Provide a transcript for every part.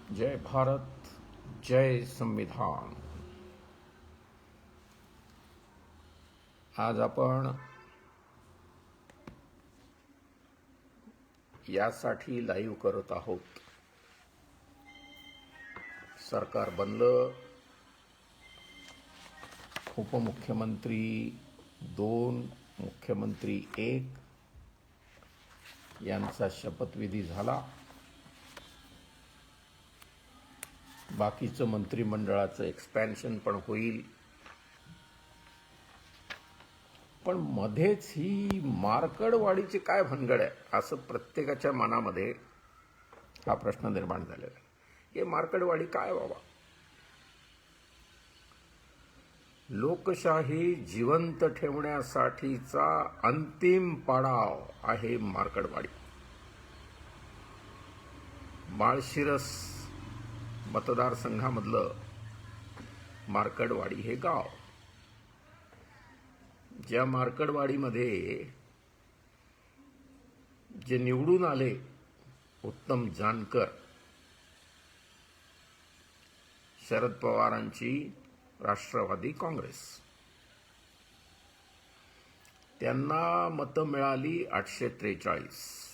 जय भारत, जय संविधान। आज आपण यासाठी लाईव्ह करत आहोत, सरकार बनलं, उपमुख्यमंत्री 2, मुख्यमंत्री 1 यांचा शपथविधी झाला। बाकीचं मंत्रिमंडळाचं एक्सपॅन्शन पण होईल, पण मध्येच ही मार्कडवाडीची काय भानगड आहे असं प्रत्येकाच्या मनामध्ये हा प्रश्न निर्माण झालेला आहे। हे मार्कडवाडी काय बाबा? लोकशाही जिवंत ठेवण्यासाठीचा अंतिम पाडाव आहे मार्कडवाडी। माळशिरस मतदारसंघामधलं मार्कडवाडी हे गाव, ज्या मार्कडवाडीमध्ये जे निवडून आले उत्तम जानकर, शरद पवारांची राष्ट्रवादी काँग्रेस, त्यांना मतं मिळाली 843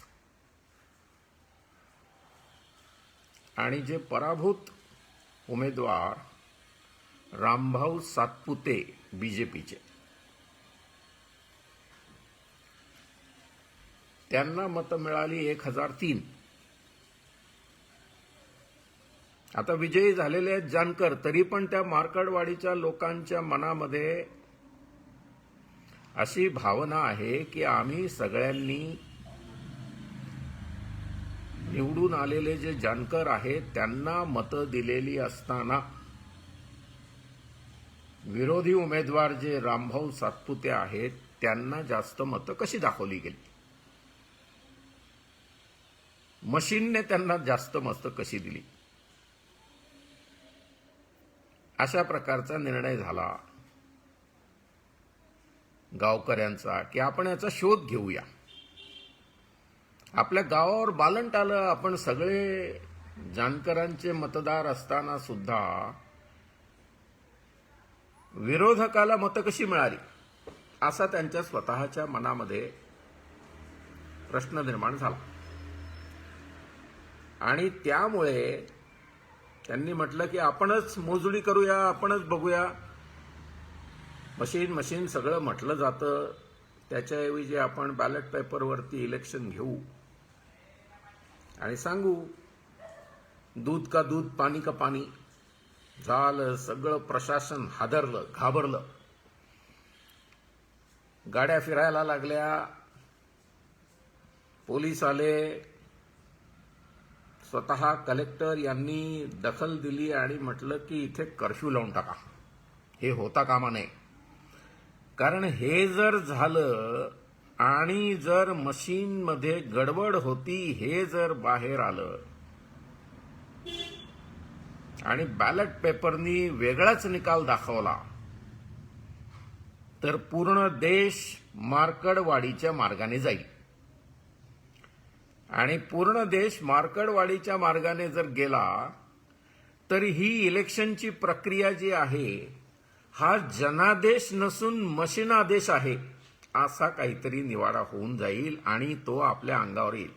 आणि जे पराभूत उमेदवार रामभाऊ सातपुते बीजेपीचे, त्यांना मतं मिळाली 1003। आता विजयी झालेले आहेत जानकर, तरी पण त्या मार्कडवाडीच्या लोकांच्या मनामध्ये अशी भावना आहे की आम्ही सगळ्यांनी निवडून आलेले जे जानकर आहेत त्यांना मतं दिलेली असताना विरोधी उमेदवार जे रामभाऊ सातपुते आहेत त्यांना जास्त मतं कशी दाखवली गेली, मशीनने त्यांना जास्त मतं कशी दिली, अशा प्रकारचा निर्णय झाला गावकऱ्यांचा की आपण याचा शोध घेऊया। आपल्या गावावर बालंट आलं, आपण सगळे जानकरांचे मतदार असताना सुद्धा विरोधकाला मतं कशी मिळाली, असा त्यांच्या स्वतःच्या मनामध्ये प्रश्न निर्माण झाला। आणि त्यामुळे त्यांनी म्हटलं की आपणच मोजणी करूया, आपणच बघूया। मशीन सगळं म्हटलं जातं, त्याच्याऐवजी आपण बॅलेट पेपरवरती इलेक्शन घेऊ आणि सांगू दूध का दूध, पाणी का पाणी। झालं, सगळं प्रशासन हादरलं, घाबरलं, गाड्या फिरायला लागल्या, पोलीस आले, स्वतः कलेक्टर यांनी दखल दिली आणि म्हटलं की इथे कर्फ्यू लावून टाका। हे होता कामा नये, कारण हे जर झालं आणि जर मशीनमध्ये गडबड होती हे जर बाहेर आलं आणि बॅलेट पेपरनी वेगळाच निकाल दाखवला तर पूर्ण देश मार्कडवाडीच्या मार्गाने जाईल। आणि पूर्ण देश मार्कडवाडीच्या मार्गाने जर गेला तर ही इलेक्शनची प्रक्रिया जी आहे हा जनादेश नसून मशीनादेश आहे, असा काहीतरी निवाडा होऊन जाईल आणि तो आपल्या अंगावर येईल।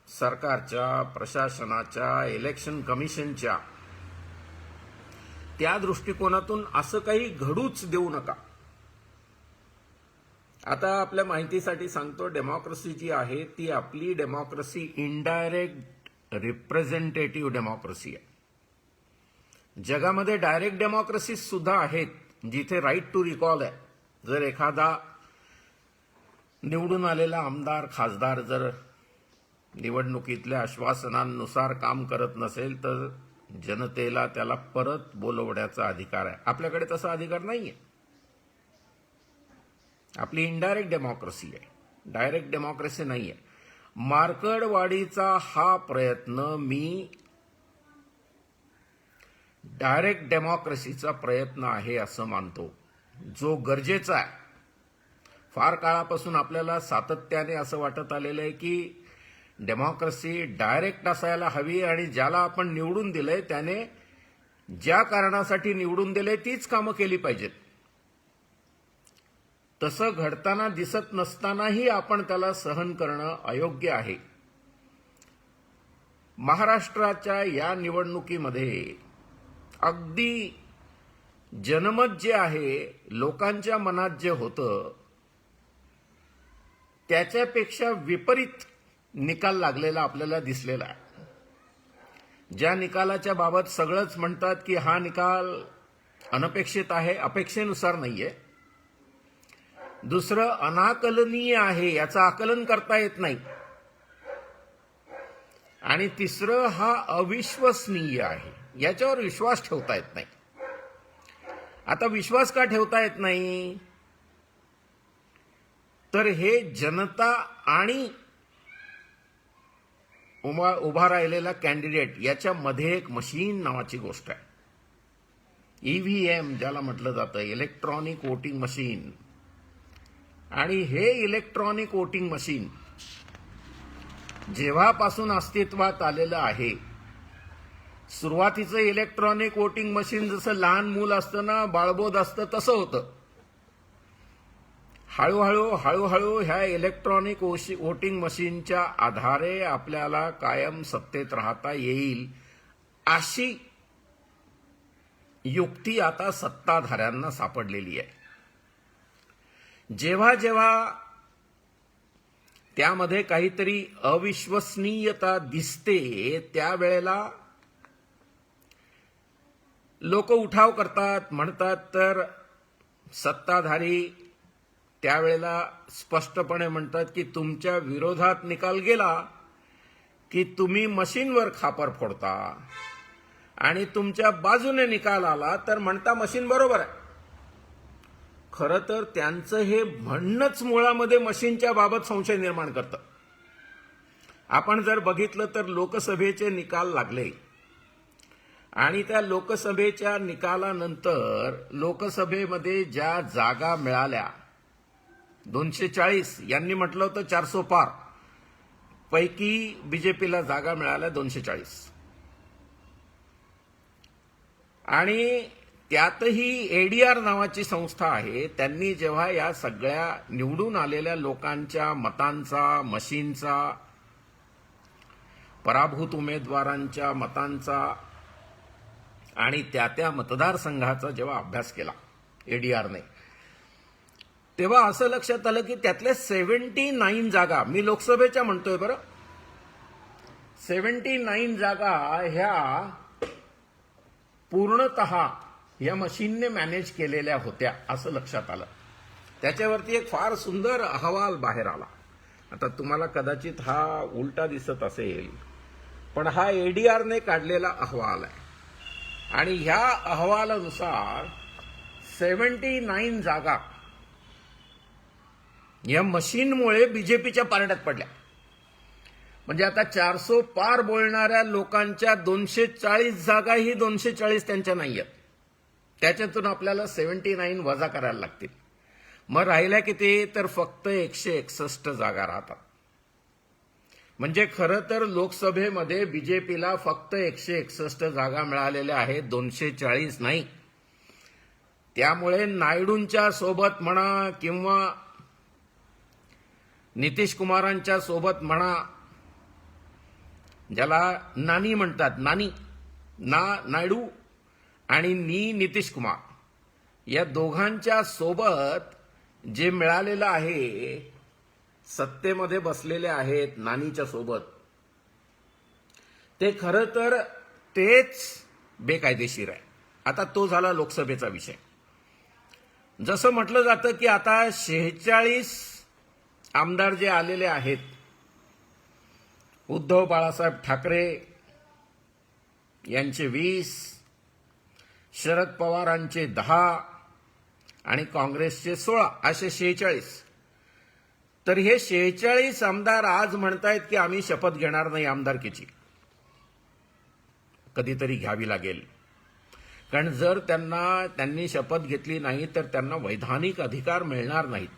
सरकारच्या, प्रशासनाच्या, इलेक्शन कमिशनच्या त्या दृष्टिकोनातून असं काही घडूच देऊ नका। आता आपल्या माहितीसाठी सांगतो, डेमोक्रेसी जी आहे ती आपली डेमोक्रेसी इनडायरेक्ट रिप्रेझेंटेटिव्ह डेमोक्रेसी आहे। जगामध्ये डायरेक्ट डेमोक्रेसी सुद्धा आहेत जिथे राईट टू रिकॉल आहे। जर एखादा निवडून आलेला आमदार, खासदार जर निवडणुकीतल्या आश्वासनांनुसार काम करत नसेल तर जनतेला त्याला परत बोलवण्याचा अधिकार आहे। आपल्याकडे तसा अधिकार नाहीये। आपली इनडायरेक्ट डेमोक्रेसी आहे, डायरेक्ट डेमोक्रेसी नाहीये। मार्कडवाडीचा हा प्रयत्न मी डायरेक्ट डेमोक्रेसीचा प्रयत्न आहे असं मानतो, जो गरजेचा आहे। फार काळापासून आपल्याला सातत्याने असं वाटत आलेलं आहे की डेमोक्रेसी डायरेक्ट असायला हवी आणि ज्याला आपण निवडून दिलंय त्याने ज्या कारणासाठी निवडून दिलंय तीच कामं केली पाहिजेत. तसं घडताना दिसत नसतानाही आपण त्याला सहन करणं अयोग्य आहे. महाराष्ट्राच्या या निवडणुकीमध्ये अगदी जनमत जे आहे, लोकांच्या मनात जे होतं त्याच्यापेक्षा विपरीत निकाल लागलेला आपल्याला दिसलेला आहे. ज्या निकालाच्या बाबत सगळंच म्हणतात की हा निकाल अनपेक्षित आहे, अपेक्षेनुसार नाहीये. दुसरं अनाकलनीय आहे, याचं आकलन करता येत नाही. आणि तिसरं हा अविश्वसनीय आहे, याच्यावर विश्वास ठेवता येत नाही. आता विश्वास का ठेवता येत नाही? तर हे जनता आणि उभा राहिलेला कॅन्डिडेट याच्यामध्ये एक मशीन नावाची गोष्ट आहे. ईव्हीएम ज्याला म्हटलं जातं, इलेक्ट्रॉनिक वोटिंग मशीन. आणि हे इलेक्ट्रॉनिक वोटिंग मशीन जेव्हापासून अस्तित्वात आलेलं आहे, सुरुवातीचं इलेक्ट्रॉनिक वोटिंग मशीन जसं लहान मूल असतं ना, बाळबोध असतं, तसं होतं. हळूहळू ह्या इलेक्ट्रॉनिक वोटिंग मशीनच्या आधारे आपल्याला कायम सत्तेत राहता येईल अशी युक्ती आता सत्ताधाऱ्यांना सापडलेली आहे. जेव्हा जेव्हा त्यामध्ये काहीतरी अविश्वसनीयता दिसते त्यावेळेला लोक उठाव करतात, म्हणतात. तर सत्ताधारी त्यावेळेला स्पष्टपणे म्हणतात की तुमच्या विरोधात निकाल गेला की तुम्ही मशीनवर खापर फोडता, आणि तुमच्या बाजूने निकाल आला तर म्हणता मशीन बरोबर आहे. खरं तर त्यांचं हे म्हणणंच मुळामध्ये मशीनच्या बाबत संशय निर्माण करतं. आपण जर बघितलं तर लोकसभेचे निकाल लागले आणि त्या लोकसभेच्या निकालानंतर लोकसभेमध्ये ज्या जागा मिळाल्या 240, यांनी म्हटलं होतं 400 पार, पैकी बीजेपीला जागा मिळाल्या 240. आणि त्यातही एडीआर नावाची संस्था आहे, त्यांनी जेव्हा या सगळ्या निवडून आलेल्या लोकांच्या मतांचा, मशीनचा, पराभूत उमेदवारांच्या मतांचा आणि त्या मतदारसंघाचा जेव्हा अभ्यास केला एडीआरने, तेव्हा असं लक्षात आलं की त्यातल्या 79 जागा, मी लोकसभेच्या म्हणतोय बरं, 79 जागा ह्या पूर्णतः या मशीनने मॅनेज केलेल्या होत्या असं लक्षात आलं. त्याच्यावरती एक फार सुंदर अहवाल बाहेर आला. आता तुम्हाला कदाचित हा उलटा दिसत असेल, पण हा एडीआरने काढलेला अहवाल आहे. आणि ह्या अहवालानुसार 79 जागा या मशीनमुळे बीजेपीच्या पारड्यात पडल्या. म्हणजे आता 400 पार बोलणाऱ्या लोकांच्या 240 जागा ही 240 त्यांच्या नाही आहेत. त्याच्यातून आपल्याला 79 वजा करायला लागतील. मग राहिल्या किती? तर फक्त 161 जागा राहतात. म्हणजे खरं तर लोकसभेमध्ये बीजेपीला फक्त 161 जागा मिळालेल्या आहेत, 240 नाही. त्यामुळे नायडूंच्या सोबत म्हणा किंवा नितीश कुमारांच्या सोबत म्हणा, ज्याला नानी म्हणतात, नानी ना नायडू आणि नितीश कुमार, या दोघांच्या सोबत जे मिळालेलं आहे, सत्तेमध्ये बसलेले आहेत नानीच्या सोबत, ते खरं तर तेच बेकायदेशीर आहे. आता तो झाला लोकसभेचा विषय. जसं म्हटलं जातं की आता 46 आमदार जे आलेले आहेत, उद्धव बाळासाहेब ठाकरे यांचे 20, शरद पवारांचे 10 आणि काँग्रेसचे 16, असे 46. तर हे 46 आमदार आज म्हणतायत की आम्ही शपथ घेणार नाही आमदारकीची. कधीतरी घ्यावी लागेल, कारण जर त्यांनी शपथ घेतली नाही तर त्यांना वैधानिक अधिकार मिळणार नाहीत.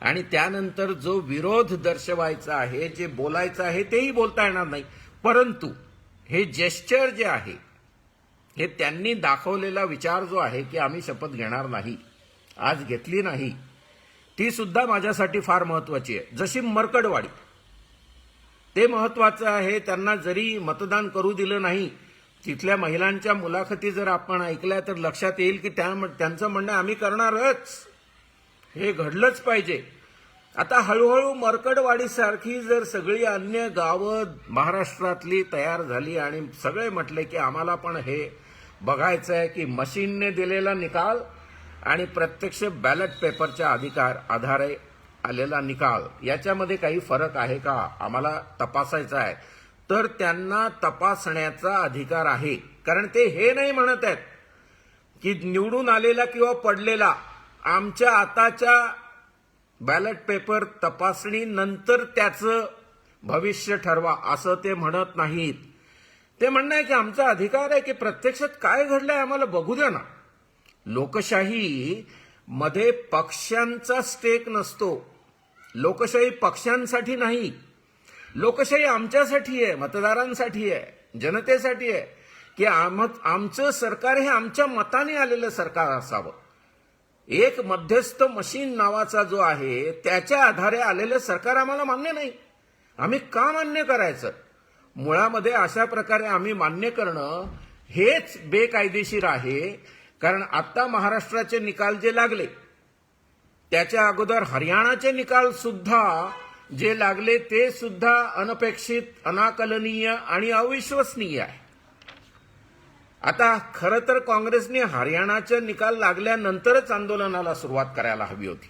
आणि त्यानंतर जो विरोध दर्शवायचा आहे, जे बोलायचं आहे तेही बोलता येणार नाही. परंतु हे जेस्चर जे आहे, हे त्यांनी दाखवलेला विचार जो आहे की आम्ही शपथ घेणार नाही, आज घेतली नाही, ती सुद्धा माझ्यासाठी फार महत्वाची आहे. जशी मरकडवाडी, ते महत्वाचं आहे. त्यांना जरी मतदान करू दिलं नाही, तिथल्या महिलांच्या मुलाखती जर आपण ऐकल्या तर लक्षात येईल की त्यांचं म्हणणं आम्ही करणारच, हे घडलंच पाहिजे. आता हळूहळू मरकडवाडीसारखी जर सगळी अन्य गावं महाराष्ट्रातली तयार झाली आणि सगळे म्हटले की आम्हाला पण हे बघायचं आहे की मशीनने दिलेला निकाल आणि प्रत्यक्ष बॅलेट पेपरच्या आधारे आलेला निकाल याच्यामध्ये काही फरक आहे का, आम्हाला तपासायचा आहे, तर त्यांना तपासण्याचा अधिकार आहे. कारण ते हे नाही म्हणत आहेत की निवडून आलेला किंवा पडलेला आमच्या आताच्या बॅलेट पेपर तपासणी नंतर त्याचं भविष्य ठरवा, असं ते म्हणत नाहीत. ते म्हणणं आहे की आमचा अधिकार आहे की प्रत्यक्षात काय घडलंय आम्हाला बघू द्या ना. लोकशाही मध्ये पक्षांचा स्टेक नसतो. लोकशाही पक्षांसाठी नाही, लोकशाही आमच्यासाठी आहे, मतदारांसाठी आहे, जनतेसाठी आहे की आमचं सरकार हे आमच्या मताने आलेलं सरकार असावं. एक मध्यस्थ मशीन नावाचा जो आहे त्याच्या आधारे आलेलं सरकार आम्हाला मान्य नाही. आम्ही का मान्य करायचं? मुळामध्ये अशा प्रकारे आम्ही मान्य करणं हेच बेकायदेशीर आहे. कारण आता महाराष्ट्राचे निकाल जे लागले, त्याच्या अगोदर हरियाणाचे निकाल सुद्धा जे लागले ते सुद्धा अनपेक्षित, अनाकलनीय आणि अविश्वसनीय आहे. आता खरं तर काँग्रेसने हरियाणाचे निकाल लागल्यानंतरच आंदोलनाला सुरुवात करायला हवी होती.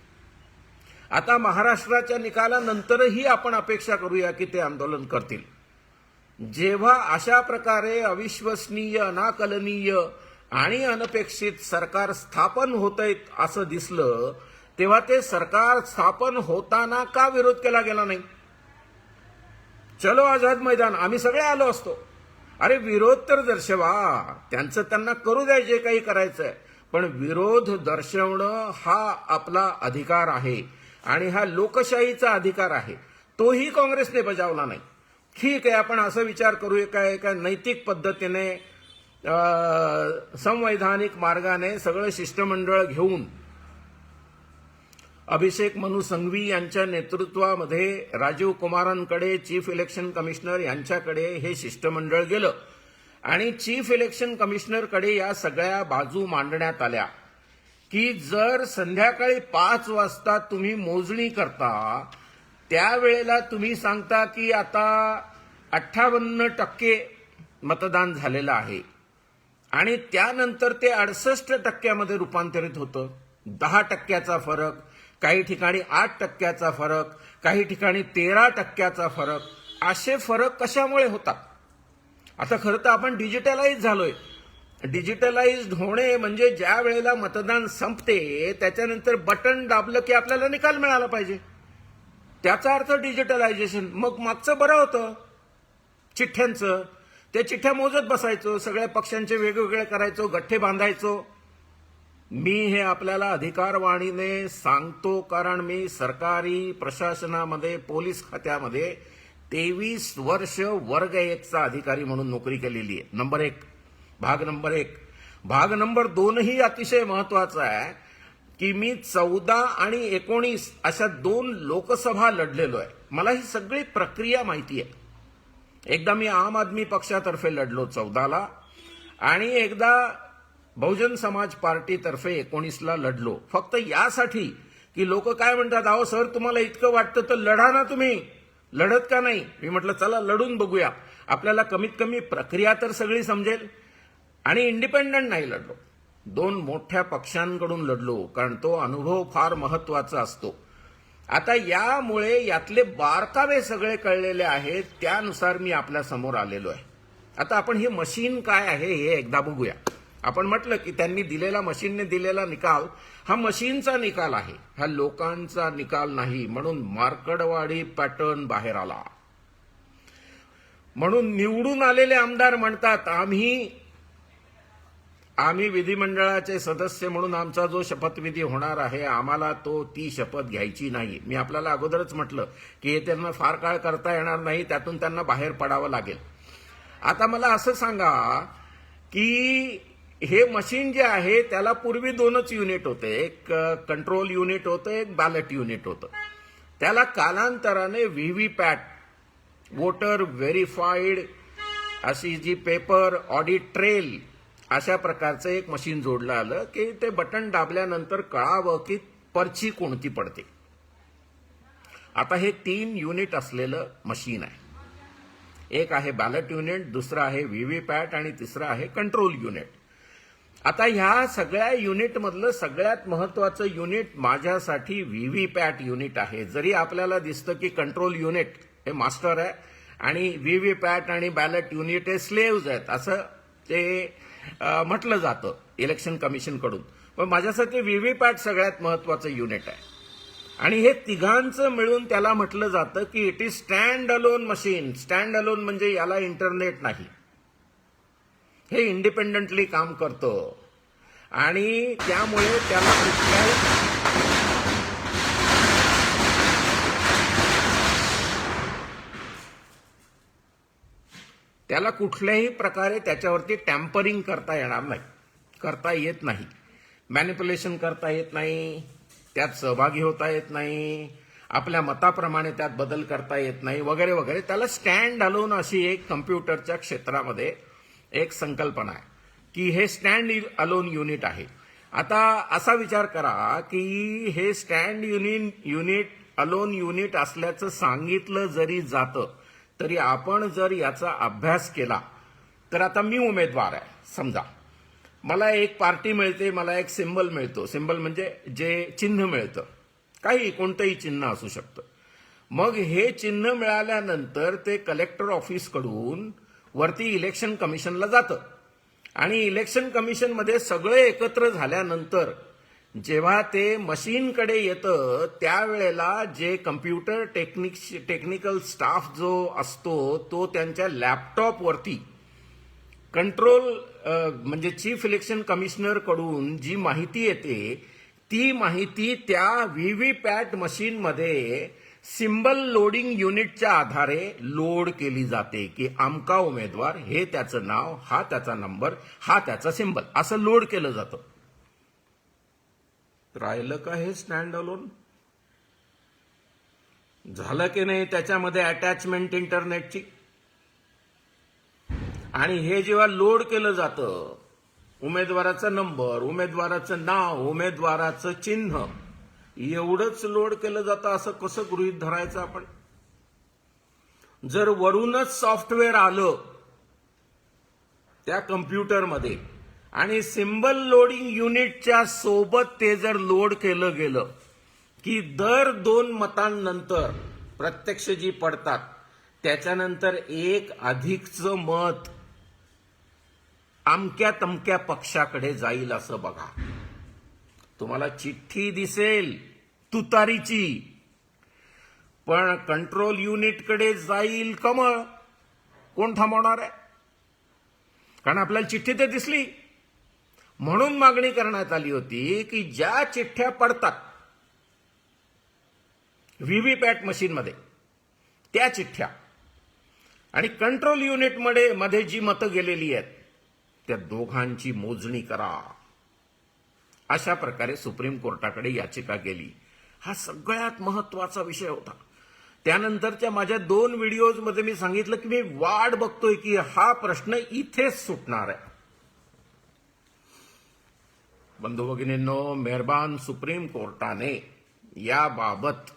आता महाराष्ट्राच्या निकालानंतरही आपण अपेक्षा करूया की ते आंदोलन करतील. जेव्हा अशा प्रकारे अविश्वसनीय, अनाकलनीय आणि अनपेक्षित सरकार स्थापन होतंय असं दिसलं, तेव्हा ते सरकार स्थापन होताना का विरोध केला गेला नाही? चलो आझाद मैदान, आम्ही सगळे आलो असतो. अरे विरोध तर दर्शवा, त्यांचं त्यांना करू द्या जे काही करायचंय, पण विरोध दर्शवणं हा आपला अधिकार आहे आणि हा लोकशाहीचा अधिकार आहे. तोही काँग्रेसने बजावला नाही. ठीक आहे, आपण असं विचार करूया काय काय नैतिक पद्धतीने संवैधानिक मार्गाने सगळं शिष्टमंडळ घेऊन अभिषेक मनु संघवी यांच्या नेतृत्वामध्ये राजीव कुमारांकडे, चीफ इलेक्शन कमिशनर यांच्याकडे हे शिष्टमंडळ गेलं आणि चीफ इलेक्शन कमिशनरकडे या सगळ्या बाजू मांडण्यात आल्या की जर संध्याकाळी 5 वाजता तुम्ही मोजणी करता, त्यावेळेला तुम्ही सांगता की आता 58% मतदान झालेलं आहे आणि त्यानंतर ते 68% रूपांतरित होतं. 10% फरक, काही ठिकाणी 8% फरक, काही ठिकाणी 13% फरक, असे फरक कशामुळे होतात? आता खरं तर आपण डिजिटलाइज झालोय. डिजिटलाइज्ड होणे म्हणजे ज्या वेळेला मतदान संपते त्याच्यानंतर बटन दाबलं की आपल्याला निकाल मिळाला पाहिजे, त्याचा अर्थ डिजिटलायझेशन. मग मागचं बरं होतं चिठ्ठ्यांचं, त्या चिठ्ठ्या मोजत बसायचो, सगळ्या पक्षांचे वेगवेगळे करायचो, गठ्ठे बांधायचो. मी हे आपल्याला अधिकारवाणीने सांगतो कारण मी सरकारी प्रशासनामध्ये, पोलीस खात्यामध्ये 23 वर्ष वर्ग 1चा अधिकारी म्हणून नोकरी केलेली आहे. नंबर 1, भाग नंबर 1. भाग नंबर 2 ही अतिशय महत्वाचा आहे की मी 14 आणि 19 अशा 2 लोकसभा लढलेलो आहे. मला ही सगळी प्रक्रिया माहिती आहे. एकदा मी आम आदमी पक्षातर्फे लढलो 14ला आणि एकदा बहुजन समाज पार्टीतर्फे 19ला लढलो. फक्त यासाठी की लोक काय म्हणतात, अहो सर तुम्हाला इतकं वाटतं तर लढा ना, तुम्ही लढत का नाही? मी म्हटलं चला लढून बघूया, आपल्याला कमीत कमी प्रक्रिया तर सगळी समजेल. आणि इंडिपेंडंट नाही लढलो, 2 मोठ्या पक्षांकडून लढलो कारण तो अनुभव फार महत्वाचा असतो. आता यामुळे यातले बारकावे सगळे कळलेले आहेत, त्यानुसार मी आपल्या समोर आलेलो आहे. आता आपण हे मशीन काय आहे हे एकदा बघूया. आपण म्हटलं की त्यांनी दिलेला, मशीनने दिलेला निकाल हा मशीनचा निकाल आहे, हा लोकांचा निकाल नाही. म्हणून मार्कडवाडी पॅटर्न बाहेर आला. म्हणून निवडून आलेले आमदार म्हणतात आम्ही आम्ही विधिमंडळाचे सदस्य म्हणून आमचा जो शपथविधी होणार आहे आम्हाला ती शपथ घ्यायची नाही. मी आपल्याला अगोदरच म्हटलं की हे त्यांना फार काळ करता येणार नाही, त्यातून त्यांना बाहेर पडावं लागेल. आता मला असं सांगा की हे मशीन जे आहे त्याला पूर्वी 2च युनिट होते, एक कंट्रोल युनिट होतं, एक बॅलेट युनिट होतं. त्याला कालांतराने व्हीव्हीपॅट, वोटर व्हेरीफाईड अशी जी पेपर ऑडिट ट्रेल अशा प्रकारचं एक मशीन जोडलं आलं की ते बटन दाबल्यानंतर कळावं की पर्ची कोणती पडते. आता हे 3 युनिट असलेलं मशीन आहे. एक आहे बॅलेट युनिट, दुसरं आहे व्हीव्हीपॅट आणि तिसरं आहे कंट्रोल युनिट. आता ह्या सगळ्या युनिटमधलं सगळ्यात महत्वाचं युनिट माझ्यासाठी व्हीव्हीपॅट युनिट आहे. जरी आपल्याला दिसतं की कंट्रोल युनिट हे मास्टर आहे आणि व्हीव्हीपॅट आणि बॅलेट युनिट हे स्लेव्ज आहेत असं ते म्हटलं जातं इलेक्शन कमिशनकडून, पण माझ्यासाठी व्हीव्हीपॅट सगळ्यात महत्वाचं युनिट आहे. आणि हे तिघांचं मिळून त्याला म्हटलं जातं की it is stand alone machine. Stand alone म्हणजे याला इंटरनेट नाही, हे इंडिपेंडंटली काम करतं आणि त्यामुळे त्याला कुठल्याही प्रकारे त्याच्यावरती टॅम्परिंग करता येत नाही, मॅनिप्युलेशन करता येत नाही, त्यात सहभागी होता येत नाही, आपल्या मताप्रमाणे त्यात बदल करता येत नाही वगैरे वगैरे. त्याला स्टँड अलोन अशी एक कम्प्युटरच्या क्षेत्रामध्ये एक संकल्पना आहे की हे स्टँड अलोन युनिट आहे. आता असा विचार करा की हे स्टँड अलोन युनिट असल्याचं सांगितलं जरी जातं तरी आपण जर याचा अभ्यास केला तर आता मी उमेदवार आहे समजा, मला एक पार्टी मिळते, मला एक सिंबल मिळतो. सिंबल म्हणजे जे चिन्ह मिळतं, काही कोणतंही चिन्ह असू शकतं. मग हे चिन्ह मिळाल्यानंतर ते कलेक्टर ऑफिसकडून वरती इलेक्शन कमिशनला जातं आणि इलेक्शन कमिशनमध्ये सगळे एकत्र झाल्यानंतर जेव्हा ते मशीनकडे येतं त्यावेळेला जे कम्प्युटर टेक्निकल स्टाफ जो असतो तो त्यांच्या लॅपटॉपवरती कंट्रोल म्हणजे चीफ इलेक्शन कमिशनर कडून जी माहिती येते ती माहिती त्या व्हीव्हीपॅट मशीनमध्ये सिंबल लोडिंग युनिटच्या आधारे लोड केली जाते की आमका उमेदवार, हे त्याचं नाव, हा त्याचा नंबर, हा त्याचा सिंबल, असं लोड केलं जातं. राहिलं का हे स्टँड अलोन? झालं की नाही त्याच्यामध्ये अटॅचमेंट इंटरनेटची? आणि हे जेव्हा लोड केलं जातं, उमेदवाराचा नंबर, उमेदवाराचं नाव, उमेदवाराचं चिन्ह, एवढंच लोड केलं जातं असं कसं गृहीत धरायचं आपण? जर वरूनच सॉफ्टवेअर आलं त्या कम्प्युटरमध्ये आणि सिंबल लोडिंग युनिटच्या सोबत ते जर लोड केलं गेलं की दर 2 मतांनंतर प्रत्यक्ष जी पडतात त्याच्यानंतर एक अधिकचं मत अमक्या तमक्या पक्षाकडे जाईल असं बघा. तुम्हाला चिठ्ठी दिसेल तुतारीची, पण कंट्रोल युनिटकडे जाईल कमळ. कोण थांबवणार आहे? कारण आपल्याला चिठ्ठी तर दिसली, म्हणून मागणी करण्यात आली होती की ज्या चिठ्ठ्या पडतात व्हीव्हीपॅट मशीनमध्ये त्या चिठ्ठ्या आणि कंट्रोल युनिटमध्ये जी मतं गेलेली आहेत त्या दोघांची मोजणी करा. अशा प्रकारे सुप्रीम कोर्टाकडे याचिका गेली. हा सगळ्यात महत्वाचा विषय होता. त्यानंतरच्या माझ्या 2 व्हिडिओजमध्ये मी सांगितलं की मी वाट बघतोय की हा प्रश्न इथेच सुटणार आहे. बंधू भगिनींनो, मेहरबान सुप्रीम कोर्टाने याबाबत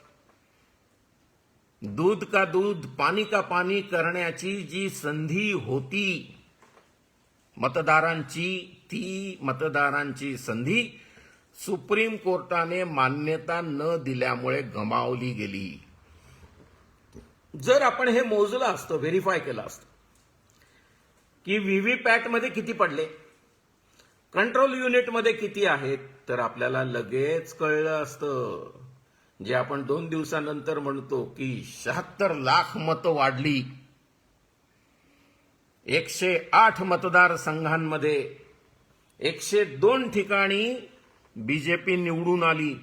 दूध का दूध पानी का पानी करण्याची जी संधी होती मतदारांची, ती मतदारांची संधी सुप्रीम कोर्टाने मान्यता न दिल्यामुळे गमावली गेली. जर आपण हे मोजलं असतं, व्हेरीफाय केलं असतं की व्हीव्हीपॅटमध्ये किती पडले, कंट्रोल युनिटमध्ये किती आहेत, तर आपल्याला लगेच कळलं असतं. जे आपण 2 दिवसानंतर म्हणतो की 76 लाख मतं वाढली, 108 मतदारसंघांमध्ये 102 ठिकाणी बीजेपी निवडून आली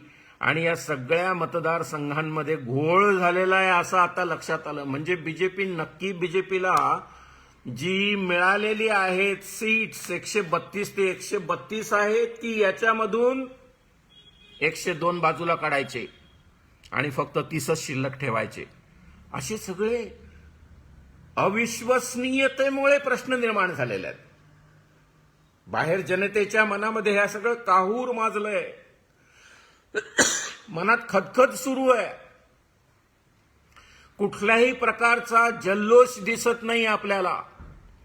आणि या सगळ्या मतदारसंघांमध्ये घोळ झालेला आहे असं आता लक्षात आलं. म्हणजे बीजेपीला जी मिळालेली आहेत सीट्स 132 ते 132 आहेत की याच्यामधून 102 बाजूला काढायचे आणि फक्त 30च शिल्लक ठेवायचे. असे सगळे अविश्वसनीयतेमुळे प्रश्न निर्माण झालेले आहेत. बाहेर जनतेच्या मनामध्ये हे सगळं काहूर माजलंय, मनात खदखद सुरू आहे. कुठल्याही प्रकारचा जल्लोष दिसत नाही आपल्याला.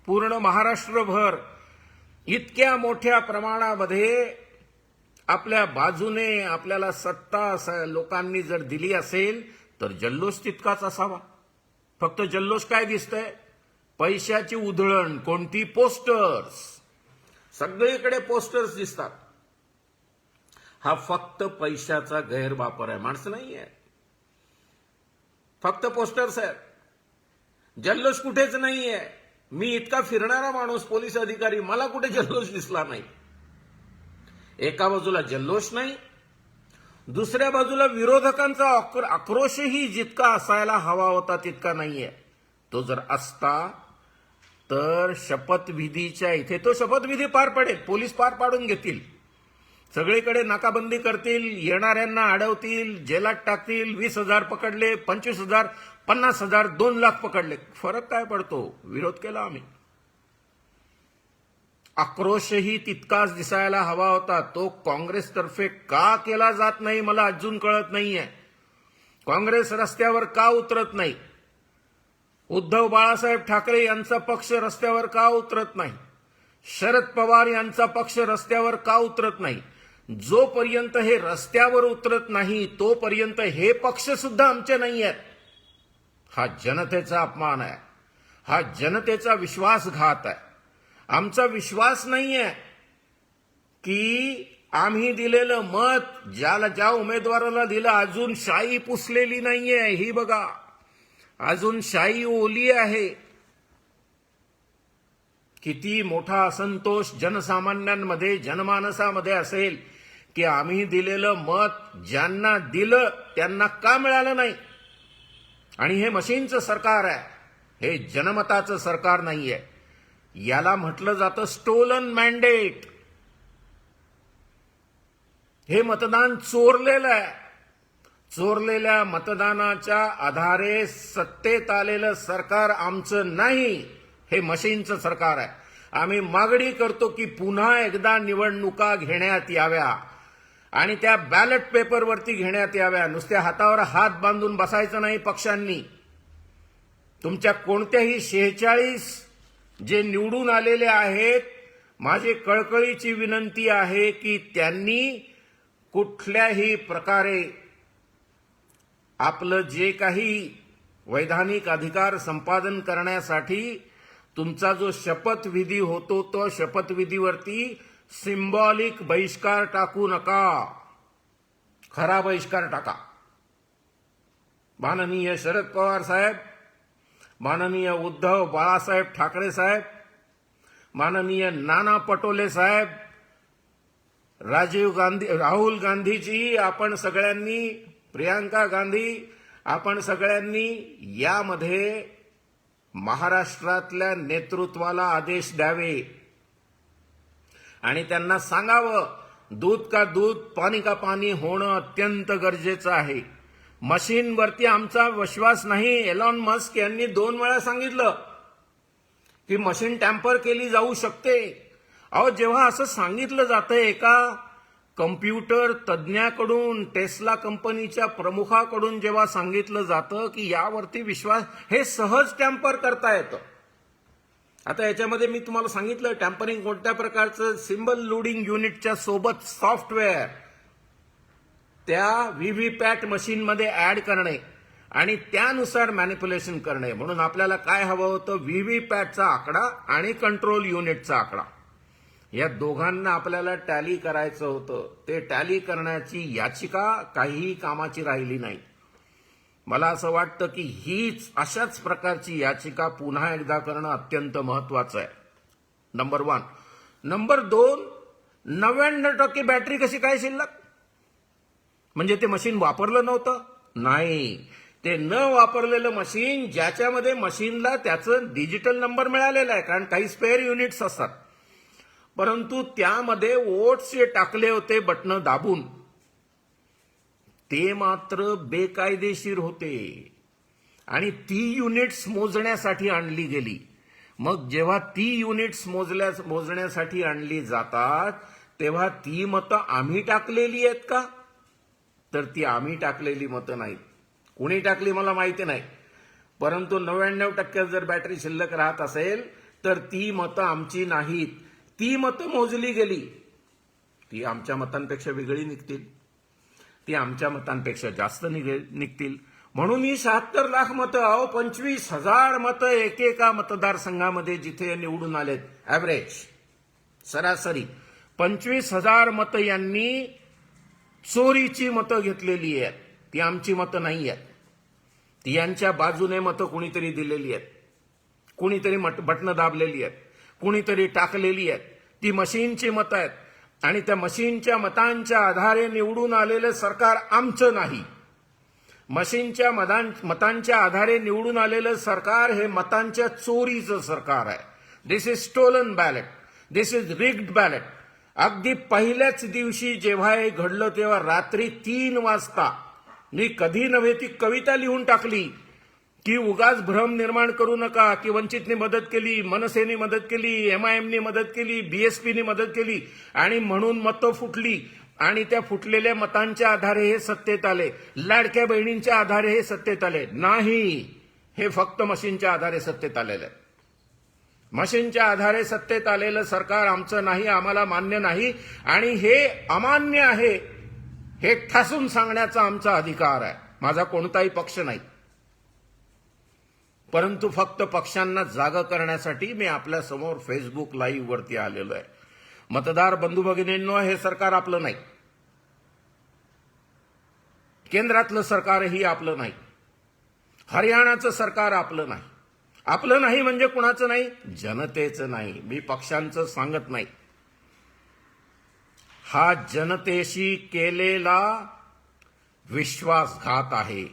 पूर्ण महाराष्ट्रभर इतक्या मोठ्या प्रमाणामध्ये आपल्या बाजूने आपल्याला सत्ता लोकांनी जर दिली असेल तर जल्लोष तितकाच असावा. फक्त जल्लोष काय दिसतंय? पैशाची उधळण. कोणती? पोस्टर्स. सगळीकडे पोस्टर्स दिसतात. हा फक्त पैशाचा गैरवापर आहे, माणसं नाही आहे. फक्त पोस्टर्स आहेत, जल्लोष कुठेच नाहीये. मी इतका फिरणारा माणूस, पोलीस अधिकारी, मला कुठे जल्लोष दिसला नाही. एका बाजूला जल्लोष नाही, दुसऱ्या बाजूला विरोधकांचा आक्रोशही जितका असायला हवा होता तितका नाहीये. तो जर असता तर शपथविधीच्या इथे तो शपथविधी पार पडेल, पोलीस पार पाडून घेतील, सगळीकडे नाकाबंदी करतील, येणाऱ्यांना अडवतील, जेलात टाकतील. 20,000 पकडले, 25,000, 50,000, 2 लाख पकडले, फरक काय पडतो? विरोध केला आम्ही. आक्रोशही तितकाच दिसायला हवा होता. तो काँग्रेसतर्फे का केला जात नाही मला अजून कळत नाहीये. काँग्रेस रस्त्यावर का उतरत नाही? उद्धव बाळासाहेब ठाकरे यांचा पक्ष रस्त्यावर का उतरत नाही? शरद पवार यांचा पक्ष रस्त्यावर का उतरत नाही? जोपर्यंत हे रस्त्यावर उतरत नाही तोपर्यंत हे पक्ष सुद्धा आमचे नाही आहेत. हा जनतेचा अपमान आहे, हा जनतेचा विश्वासघात आहे. आमचा विश्वास नाहीये की आम्ही दिलेलं मत ज्या उमेदवाराला दिलं अजून शाई पुसलेली नाहीये. ही बघा, अजून शाई ओली आहे. किती मोठा असंतोष जनसामान्यांमध्ये, जनमानसामध्ये असेल की आम्ही दिलेलं मत ज्यांना दिलं त्यांना का मिळालं नाही. आणि हे मशीनचं सरकार आहे, हे जनमताचं सरकार नाहीये. याला म्हटलं जातं स्टोलन मॅन्डेट. हे मतदान चोरलेलं आहे. चोरलेल्या मतदानाच्या आधारे सत्तेत आलेलं सरकार आमचं नाही, हे मशीनचं सरकार आहे. आम्ही मागणी करतो की पुन्हा एकदा निवडणुका घेण्यात याव्या आणि त्या बॅलेट पेपरवरती घेण्यात याव्या. नुसत्या हातावर हात बांधून बसायचं नाही पक्षांनी. तुमच्या कोणत्याही 46 जे निवडून आलेले आहेत, माझी कळकळीची विनंती आहे की त्यांनी कुठल्याही प्रकारे आपलं जे काही वैधानिक अधिकार संपादन करण्यासाठी तुमचा जो शपथविधी होतो तो शपथविधीवरती सिंबॉलिक बहिष्कार टाकू नका, खरा बहिष्कार टाका. माननीय शरद पवार साहेब, माननीय उद्धव बाळासाहेब ठाकरे साहेब, माननीय नाना पटोले साहेब, राहुल गांधीजी, आपण सगळ्यांनी, प्रियांका गांधी, आपण सगळ्यांनी यामध्ये महाराष्ट्रातल्या नेतृत्वाला आदेश द्यावे आणि त्यांना सांगावं दूध का दूध, पाणी का पाणी होणं अत्यंत गरजेचं आहे. मशीनवरती आमचा विश्वास नाही. एलॉन मस्क यांनी 2 वेळा सांगितलं की मशीन टॅम्पर केली जाऊ शकते. अहो, जेव्हा असं सांगितलं जातं एका कम्प्युटर तज्ज्ञाकडून, टेस्ला कंपनीच्या प्रमुखाकडून जेव्हा सांगितलं जातं की यावरती विश्वास, हे सहज टॅम्पर करता येतं. आता याच्यामध्ये मी तुम्हाला सांगितलं टॅम्परिंग कोणत्या प्रकारचं, सिम्बल लोडिंग युनिटच्या सोबत सॉफ्टवेअर त्या व्हीव्हीपॅट मशीनमध्ये ऍड करणे आणि त्यानुसार मॅनिप्युलेशन करणे. म्हणून आपल्याला काय हवं होतं? व्हीव्हीपॅटचा आकडा आणि कंट्रोल युनिटचा आकडा, या दोघांना आपल्याला टॅली करायचं होतं. ते टॅली करण्याची याचिका काहीही कामाची राहिली नाही. मला असं वाटतं की हीच अशाच प्रकारची याचिका पुन्हा एकदा करणं अत्यंत महत्वाचं आहे. नंबर 1. नंबर 2, 99% बॅटरी कशी काय शिल्लक? म्हणजे ते मशीन वापरलं नव्हतं? नाही, ते न वापरलेलं मशीन, ज्याच्यामध्ये मशीनला त्याचं डिजिटल नंबर मिळालेला आहे, कारण काही स्पेअर युनिट्स असतात, परंतु त्यामध्ये वोट्स जे टाकले होते बटणं दाबून, ते मात्र बेकायदेशीर होते आणि ती युनिट्स मोजण्यासाठी आणली गेली. मग जेव्हा ती युनिट्स मोजण्यासाठी आणली जातात, तेव्हा ती मतं आम्ही टाकलेली आहेत का? तर ती आम्ही टाकलेली मतं नाहीत. कुणी टाकली मला माहिती नाही, परंतु 99% जर बॅटरी शिल्लक राहत असेल तर ती मतं आमची नाहीत. ती मतं मोजली गेली, ती आमच्या मतांपेक्षा वेगळी निघतील, ती आमच्या मतांपेक्षा जास्त निघतील. म्हणून ही 76 लाख मतं, 25,000 मतं एकेका मतदारसंघामध्ये जिथे निवडून आलेत, ऍव्हरेज सरासरी 25,000 मतं यांनी चोरीची मतं घेतलेली आहेत. ती आमची मतं नाही आहेत, ती यांच्या बाजूने मतं कुणीतरी दिलेली आहेत, कुणीतरी बटणं दाबलेली आहेत, कुणीतरी टाकलेली आहेत. ती मशीनची मतं आहेत आणि त्या मशीनच्या मतांच्या आधारे निवडून आलेलं सरकार आमचं नाही. मशीनच्या मतांच्या आधारे निवडून आलेलं सरकार हे मतांच्या चोरीचं सरकार आहे. This is stolen ballot, this is rigged ballot. अगदी पहिल्याच दिवशी जेव्हा हे घडलं तेव्हा रात्री 3 वाजता मी कधी नव्हे ती कविता लिहून टाकली की उगाच भ्रम निर्माण करू नका, की वंचितने मदत केली, मनसेने मदत केली, MIMने मदत केली, BSPने मदत केली आणि म्हणून मतं फुटली आणि त्या फुटलेल्या मतांच्या आधारे हे सत्तेत आले, लाडक्या बहिणींच्या आधारे हे सत्तेत आले. नाही, हे फक्त मशीनच्या आधारे सत्तेत आलेलं आहे. मशीनच्या आधारे सत्तेत आलेलं सरकार आमचं नाही, आम्हाला मान्य नाही आणि हे अमान्य आहे हे ठासून सांगण्याचा आमचा अधिकार आहे. माझा कोणताही पक्ष नाही, परंतु फक्त पक्षांना जागा करण्यासाठी मी आपल्या समोर फेसबुक लाईव्ह वरती आलेलो आहे. मतदार बंधू भगिनींनो, हे सरकार आपलं नाही, केंद्रातलं सरकारही आपलं नाही, हरियाणाचं सरकार आपलं नाही. आपलं नाही म्हणजे कुणाचं नाही? जनतेचं नाही. मी पक्षांचं सांगत नाही. हा जनतेशी केलेला विश्वासघात आहे,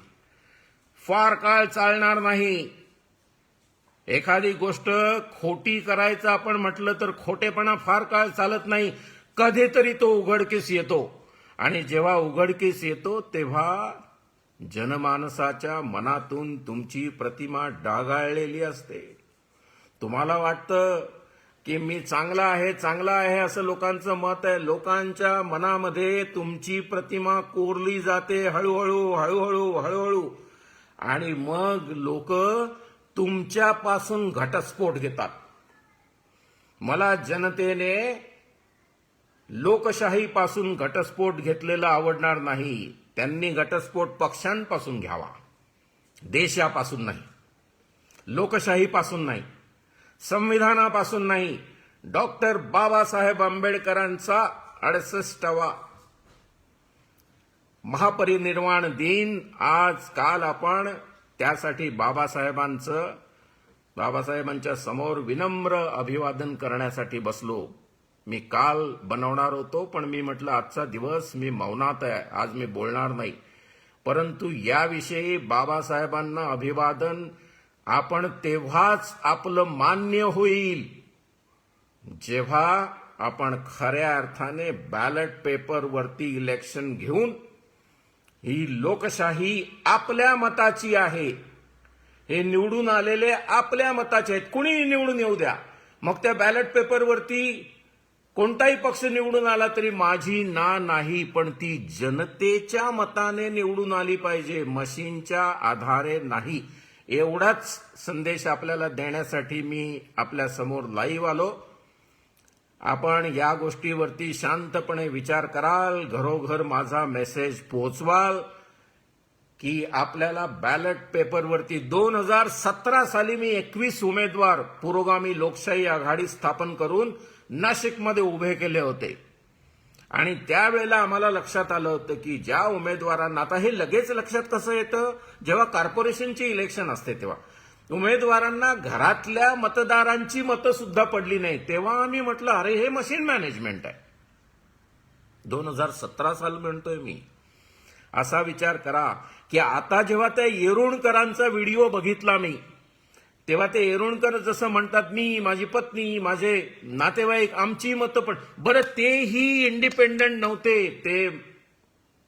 फार काळ चालणार नाही. एखादी गोष्ट खोटी करायचं आपण म्हटलं तर खोटेपणा फार काळ चालत नाही, कधीतरी तो उघडकीस येतो आणि जेव्हा उघडकीस येतो तेव्हा जनमानसाच्या मनातून तुमची प्रतिमा डागाळलेली असते. तुम्हाला वाटतं की मी चांगला आहे असं लोकांचं मत आहे. लोकांच्या मनामध्ये तुमची प्रतिमा कोरली जाते हळूहळू आणि मग लोक तुमच्यापासून घटस्फोट घेतात. मला जनतेने लोकशाहीपासून घटस्फोट घेतलेला आवडणार नाही. त्यांनी घटस्फोट पक्षांपासून घ्यावा, देशापासून नाही, लोकशाहीपासून नाही, संविधानापासून नाही. डॉक्टर बाबासाहेब आंबेडकरांचा 68वा महापरिनिर्वाण दिन आज काल आपण त्यासाठी बाबासाहेबांच्या समोर विनम्र अभिवादन करण्यासाठी बसलो. मी काल बनवणार होतो, पण मी म्हटलं आजचा दिवस मी मौनात आहे, आज मी बोलणार नाही. परंतु याविषयी बाबासाहेबांना अभिवादन आपण तेव्हाच आपलं मान्य होईल जेव्हा आपण खऱ्या अर्थाने बॅलेट पेपरवरती इलेक्शन घेऊन, ही लोकशाही आपल्या मताची आहे, हे निवडून आलेले आपल्या मताचे आहेत, कुणीही निवडून येऊ द्या. मग त्या बॅलेट पेपरवरती कोणताही पक्ष निवडून आला तरी माझी नाही, पण ती जनतेच्या मताने निवडून आली पाहिजे, मशीनच्या आधारे नाही. एवढाच संदेश आपल्याला देण्यासाठी मी आपल्या समोर लाईव्ह आलो. आपण या गोष्टीवरती शांतपणे विचार कराल, घरोघर माझा मेसेज पोहोचवाल की आपल्याला बॅलेट पेपरवरती 2017 साली मी 21 उमेदवार पुरोगामी लोकशाही आघाडी स्थापन करून नाशिकमध्ये उभे केले होते आणि त्यावेळेला आम्हाला लक्षात आलं होतं की ज्या उमेदवारांना, आता हे लगेच लक्षात कसं येतं जेव्हा कॉर्पोरेशनची इलेक्शन असते, तेव्हा उमेदवारांना घरातल्या मतदारांची मतं सुद्धा पडली नाही. तेव्हा आम्ही म्हटलं अरे हे मशीन मॅनेजमेंट आहे, 2017 साल म्हणतोय मी. असा विचार करा की आता जेव्हा त्या येरुळकरांचा व्हिडिओ बघितला मी, तेव्हा ते येरुळकर जसं म्हणतात, मी, माझी पत्नी, माझे नातेवाईक, आमची मतं, पण बरं तेही इंडिपेंडंट नव्हते, ते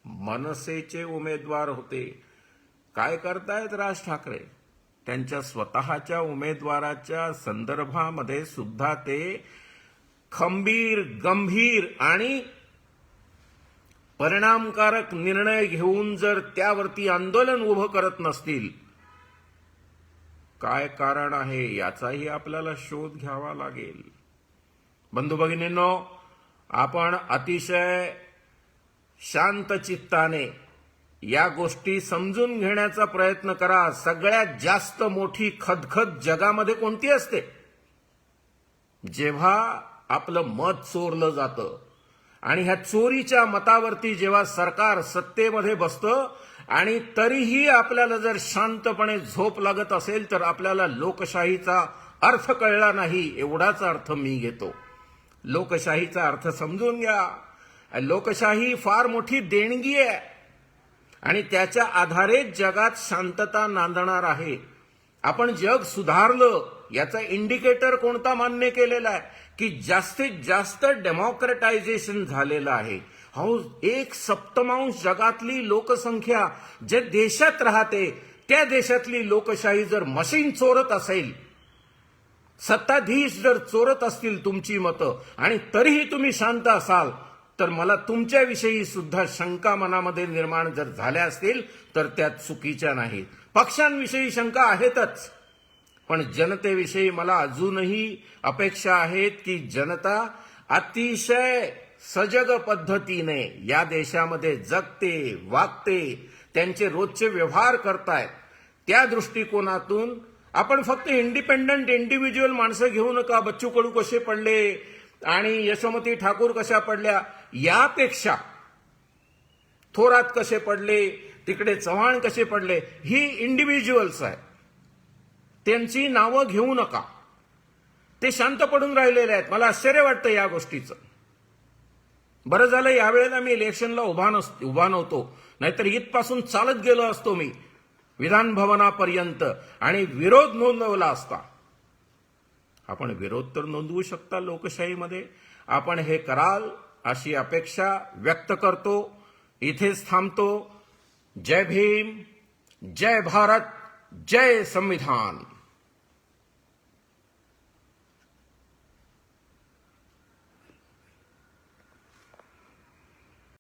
मनसेचे उमेदवार होते. काय करतायत राज ठाकरे? त्यांच्या स्वतःच्या उमेदवाराच्या संदर्भामध्ये सुद्धा ते खंबीर, गंभीर आणि परिणामकारक निर्णय घेऊन जर त्यावरती आंदोलन उभं करत नसतील, काय कारण आहे याचाही आपल्याला शोध घ्यावा लागेल. बंधू भगिनींनो, आपण अतिशय शांत चित्ताने या गोष्टी समजून घेण्याचा प्रयत्न करा. सगळ्यात जास्त मोठी खदखद जगामध्ये कोणती असते? जेव्हा आपलं मत चोरलं जातं आणि ह्या चोरीच्या मतावरती जेव्हा सरकार सत्तेमध्ये बसतं आणि तरीही आपल्याला जर शांतपणे झोप लागत असेल तर आपल्याला लोकशाहीचा अर्थ कळला नाही, एवढाच अर्थ मी घेतो. लोकशाहीचा अर्थ समजून घ्या. लोकशाही फार मोठी देणगी आहे आणि त्याच्या आधारे जगात शांतता नांदणार आहे. आपण जग सुधारलं याचा इंडिकेटर कोणता मान्य केलेला आहे की जास्तीत जास्त डेमोक्रेटायझेशन झालेलं आहे. 1/7 जगातली लोकसंख्या जे देशात राहते त्या देशातली लोकशाही जर मशीन चोरत असेल, सत्ताधीश जर चोरत असतील तुमची मतं आणि तरीही तुम्ही शांत असाल, तर मला तुमच्याविषयी सुद्धा शंका मनामध्ये निर्माण जर झाल्या असतील तर त्या चुकीच्या नाहीत. पक्षांविषयी शंका आहेतच, पण जनतेविषयी मला अजूनही अपेक्षा आहेत की जनता अतिशय सजग पद्धतीने या देशामध्ये जगते, वागते, त्यांचे रोजचे व्यवहार करतायत. त्या दृष्टिकोनातून आपण फक्त इंडिपेंडंट इंडिव्हिज्युअल माणसं घेऊ नका. बच्चू कडू कसे पडले आणि यशोमती ठाकूर कशा पडल्या यापेक्षा थोरात कसे पडले, तिकडे चव्हाण कसे पडले, ही इंडिव्हिज्युअल्स आहेत, त्यांची नावं घेऊ नका. ते शांत पडून राहिलेले आहेत. मला आश्चर्य वाटतं या गोष्टीचं. बरं झालं यावेळेला मी इलेक्शनला उभा नव्हतो, नाहीतर इथपासून चालत गेलो असतो मी विधान भवनापर्यंत आणि विरोध नोंदवला असता. आपण विरोध तर नोंदवू शकता लोकशाहीमध्ये. आपण हे कराल अशी अपेक्षा व्यक्त करतो. इथेच थांबतो. जय भीम, जय भारत, जय संविधान.